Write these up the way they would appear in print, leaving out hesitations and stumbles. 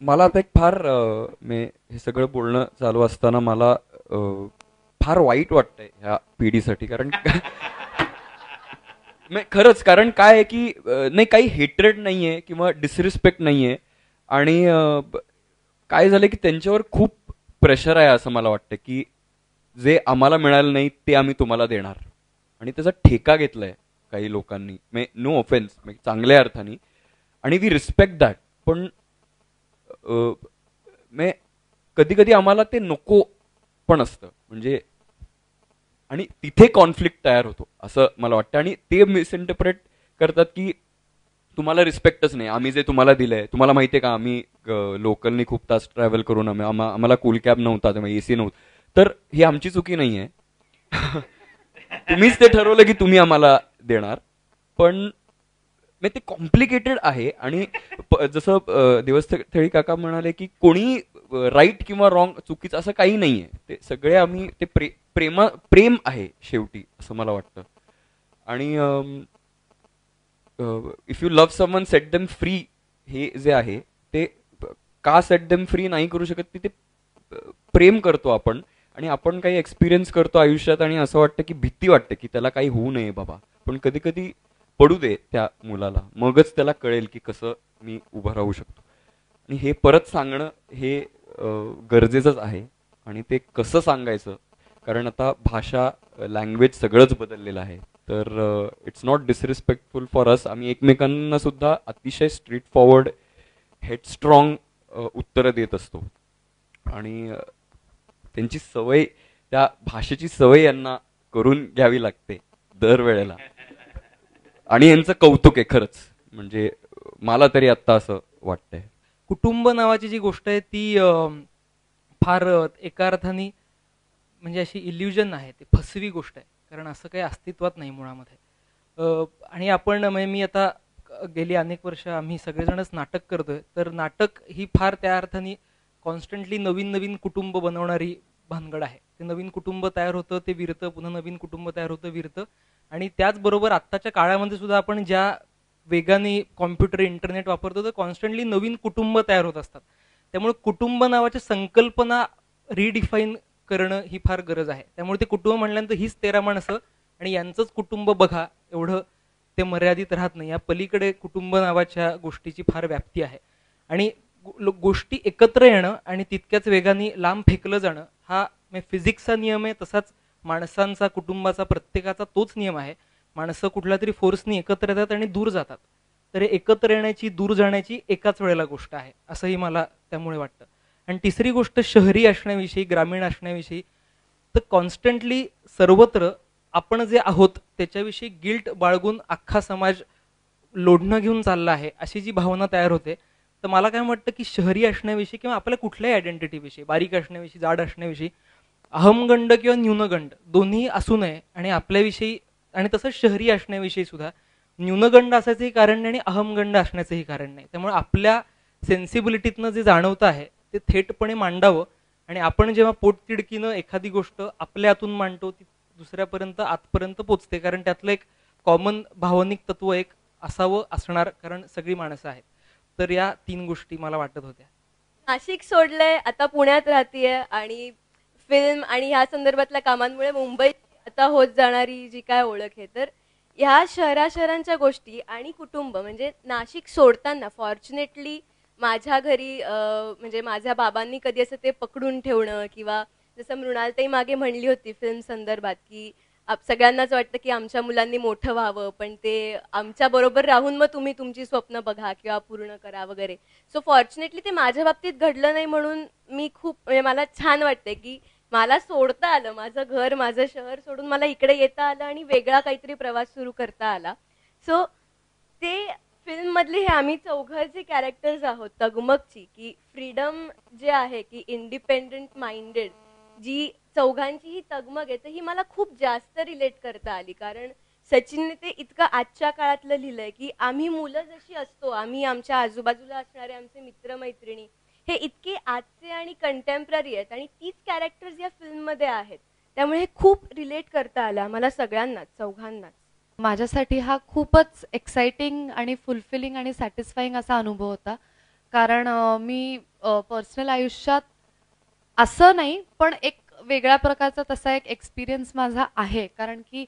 मला आता एक फार मी हे सगळं बोलणं चालू असताना मला फार वाईट वाटतंय ह्या पिढीसाठी कारण खरंच कारण काय आहे की नाही काही हेट्रेड नाहीये किंवा डिसरिस्पेक्ट नाहीये आणि काय झालं की त्यांच्यावर खूप प्रेशर आहे असं मला वाटतं की जे आम्हाला मिळालं नाही ते आम्ही तुम्हाला देणार आणि त्याचा ठेका घेतलाय काही लोकांनी नो ऑफेन्स चांगल्या अर्थाने आणि वी रिस्पेक्ट दॅट पण कधी कधी आम्हाला ते नको पण असतं म्हणजे आणि तिथे कॉन्फ्लिक्ट तयार होतो असं मला वाटतं आणि ते मिसइंटरप्रेट करतात की तुम्हाला रिस्पेक्टच नाही आम्ही जे तुम्हाला दिलंय तुम्हाला माहितीये का आम्ही लोकलनी खूप तास ट्रॅव्हल करून आम्हाला कूल कॅब नव्हता तेव्हा एसी नव्हतं तर ही आमची चुकी नाहीये तुम्हीच ते ठरवलं की तुम्ही आम्हाला देणार पण ते कॉम्प्लिकेटेड आहे आणि जसं दिवस थळी काका म्हणाले की कोणी राईट किंवा रॉंग चुकीचं असं काही नाहीये ते सगळे आम्ही ते प्रेम आहे शेवटी असं मला वाटतं आणि if you love someone set them free हे जे आहे ते का सेट देम फ्री नाही करू शकत की ते प्रेम करतो आपण आणि आपण काही एक्सपिरियन्स करतो आयुष्यात आणि असं वाटतं की भीती वाटते की त्याला काही होऊ नये बाबा पण कधी कधी पडू दे त्या मुलाला मगच त्याला कळेल की कसं मी उभं राहू शकतो आणि हे परत सांगणं हे गरजेचंच आहे आणि ते कसं सांगायचं कारण आता भाषा लँग्वेज सगळंच बदललेलं आहे तर it's not disrespectful for us आम्ही एकमेकांना सुद्धा अतिशय स्ट्रीट फॉरवर्ड हेडस्ट्रॉंग उत्तरं देत असतो आणि त्यांची सवय त्या भाषेची सवय यांना करून घ्यावी लागते दरवेळेला आणि यांचं कौतुक आहे खरंच म्हणजे मला तरी आत्ता असं वाटतंय कुटुंब नावाची जी गोष्ट आहे ती फार एका अर्थाने म्हणजे अशी इल्युजन आहे, ती फसवी गोष्ट आहे, कारण असं काही अस्तित्वात नाही मुळामध्ये. आणि आपण म्हणजे मी आता गेली अनेक वर्ष आम्ही सगळेजणच नाटक करतोय, तर नाटक ही फार त्या अर्थाने कॉन्स्टंटली नवीन नवीन कुटुंब बनवणारी भानगड आहे. ते नवीन कुटुंब तयार होतं, ते विरतं, पुन्हा नवीन कुटुंब तयार होतं, विरतं. आणि त्याचबरोबर आत्ताच्या काळामध्ये सुद्धा आपण ज्या वेगाने कॉम्प्युटर इंटरनेट वापरतो तर कॉन्स्टंटली नवीन कुटुंब तयार होत असतात. त्यामुळे कुटुंब नावाची संकल्पना रिडिफाईन करणं ही फार गरज आहे. त्यामुळे ते कुटुंब म्हणल्यानंतर हीच 13 माणसं आणि यांचंच कुटुंब बघा एवढं ते मर्यादित राहत नाही. या पलीकडे कुटुंब नावाच्या गोष्टीची फार व्याप्ती आहे आणि गोष्टी एकत्र येणं आणि तितक्याच वेगाने लांब फेकलं जाणं हा फिजिक्सचा नियम आहे. तसाच माणसांचा कुटुंबाचा प्रत्येकाचा तोच नियम आहे. माणसं कुठल्या तरी फोर्सनी एकत्र येतात आणि दूर जातात. तर एकत्र येण्याची दूर जाण्याची एकाच वेळेला गोष्ट आहे असंही मला त्यामुळे वाटतं. आणि तिसरी गोष्ट शहरी असण्याविषयी, ग्रामीण असण्याविषयी, तर कॉन्स्टंटली सर्वत्र आपण जे आहोत त्याच्याविषयी गिल्ट बाळगून अख्खा समाज लोढणं घेऊन चालला आहे अशी जी भावना तयार होते. तर मला काय वाटतं की शहरी असण्याविषयी किंवा आपल्या कुठल्याही आयडेंटिटीविषयी, बारीक असण्याविषयी, जाड असण्याविषयी अहमगंड किंवा न्यूनगंड दोन्ही असू नये. आणि आपल्याविषयी आणि तसंच शहरी असण्याविषयी सुद्धा न्यूनगंड असायचंही कारण नाही आणि अहमगंड असण्याचंही कारण नाही. त्यामुळे आपल्या सेन्सिबिलिटीतनं जे जाणवतं आहे ते थेटपणे मांडावं. आणि आपण जेव्हा पोटतिडकीनं एखादी गोष्ट आपल्या हातून मांडतो ती दुसऱ्यापर्यंत आतपर्यंत पोचते, कारण त्यातलं एक कॉमन भावनिक तत्व एक असावं असणार, कारण सगळी माणसं आहेत. तर या 3 गोष्टी मला वाटत होत्या. नाशिक सोडलंय, आता पुण्यात राहतीये आणि फिल्म आणि ह्या संदर्भातल्या कामांमुळे मुंबईत आता होत जाणारी जी काय ओळख आहे, तर ह्या शहरांच्या गोष्टी आणि कुटुंब म्हणजे नाशिक सोडताना फॉर्च्युनेटली माझ्या घरी म्हणजे माझ्या बाबांनी कधी असं ते पकडून ठेवणं किंवा जसं मृणालताई मागे म्हणली होती फिल्म संदर्भात की सगळ्यांनाच वाटतं की आमच्या मुलांनी मोठं व्हावं, पण ते आमच्या बरोबर राहून मग तुम्ही तुमची स्वप्न बघा किंवा पूर्ण करा वगैरे. सो फॉर्च्युनेटली ते माझ्या बाबतीत घडलं नाही म्हणून मी खूप म्हणजे मला छान वाटते की मला सोडता आलं, माझं घर माझं शहर सोडून मला इकडे येता आलं आणि वेगळा काहीतरी प्रवास सुरू करता आला. सो ते फिल्म मधले हे आम्ही चौघं जे कॅरेक्टर्स आहोत तगमगची, की फ्रीडम जे आहे की इंडिपेंडेंट माइंडेड जी चौघांची ही तगमग आहे, तर ही मला खूप जास्त रिलेट करता आली. कारण सचिनने ते इतकं आजच्या काळातलं लिहिलंय की आम्ही मुलं जशी असतो, आम्ही आमच्या आजूबाजूला असणारे आमचे मित्रमैत्रिणी हे इतके आजचे आणि कंटेम्पररी आहेत आणि तीच कॅरेक्टर्स या फिल्ममध्ये आहेत. त्यामुळे हे खूप रिलेट करता आलं आम्हाला सगळ्यांनाच, चौघांनाच. माझ्यासाठी हा खूपच एक्साइटिंग आणि फुलफिलिंग आणि सॅटिस्फाईंग असा अनुभव होता. कारण मी पर्सनल आयुष्यात असं नाही, पण एक वेगळ्या प्रकारचा तसा एक एक्सपिरियन्स माझा आहे. कारण की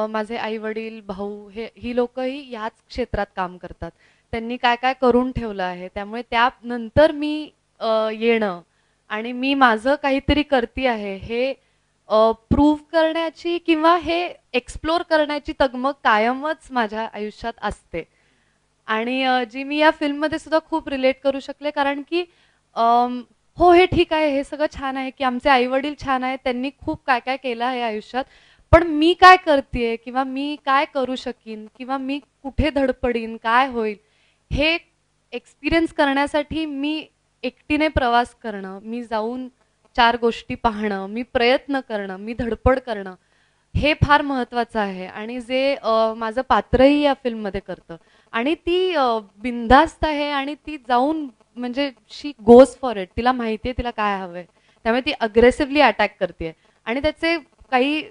माझे आई वडील, भाऊ ही लोकही ह्याच क्षेत्रात काम करतात. त्यांनी काय काय करून ठेवलं आहे, त्यामुळे त्यानंतर मी येणं आणि मी माझं काहीतरी करते आहे हे प्रूव्ह करण्याची किंवा हे एक्सप्लोर करण्याची तगमग कायमच माझ्या आयुष्यात असते. आणि जी मी या फिल्ममध्ये सुद्धा खूप रिलेट करू शकले, कारण की हो, हे ठीक आहे, हे सगळं छान आहे की आमचे आई वडील छान आहेत, त्यांनी खूप काय काय केलं आहे आयुष्यात, पण मी काय करते किंवा मी काय करू शकीन किंवा मी कुठे धडपडीन, काय होईल, हे एक्सपिरियन्स करण्यासाठी मी एकटीने प्रवास करणं, मी जाऊन 4 गोष्टी पाहणं, मी प्रयत्न करणं, मी धडपड करणं, हे फार महत्त्वाचं आहे. आणि जे माझं पात्रही या फिल्ममध्ये करतं आणि ती बिनधास्त आहे आणि ती जाऊन म्हणजे शी गोज फॉर इट. तिला माहिती आहे तिला काय हवंय, त्यामुळे ती अग्रेसिव्हली अटॅक करते. आणि त्याचे काही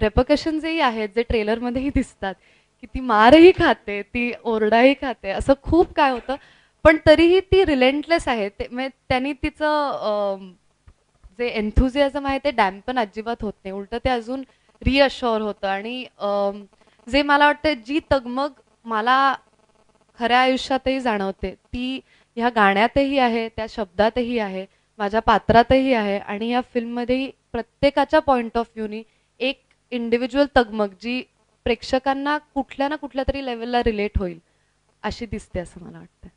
रेपकशन्सही आहेत जे ट्रेलरमध्येही दिसतात, की ती मारही खाते, ती ओरडाही खाते, असं खूप काय होतं. पण तरीही ती रिलेंटलेस आहे. म्हणजे त्यांनी तिचं जे एन्थुझियाझम आहे ते डॅम्पन अजिबात होत नाही, उलट ते अजून रिअश्युअर होतं. आणि जे मला वाटतं जी तगमग मला खऱ्या आयुष्यातही जाणवते ती ह्या गाण्यातही आहे, त्या शब्दातही आहे, माझ्या पात्रातही आहे. आणि या फिल्ममध्येही प्रत्येकाच्या पॉइंट ऑफ व्ह्यूनी एक इंडिव्हिज्युअल तगमग जी प्रेक्षकांना कुठल्या ना कुठल्या तरी लेवलला रिलेट होईल अशी दिसते, असं मला वाटतं.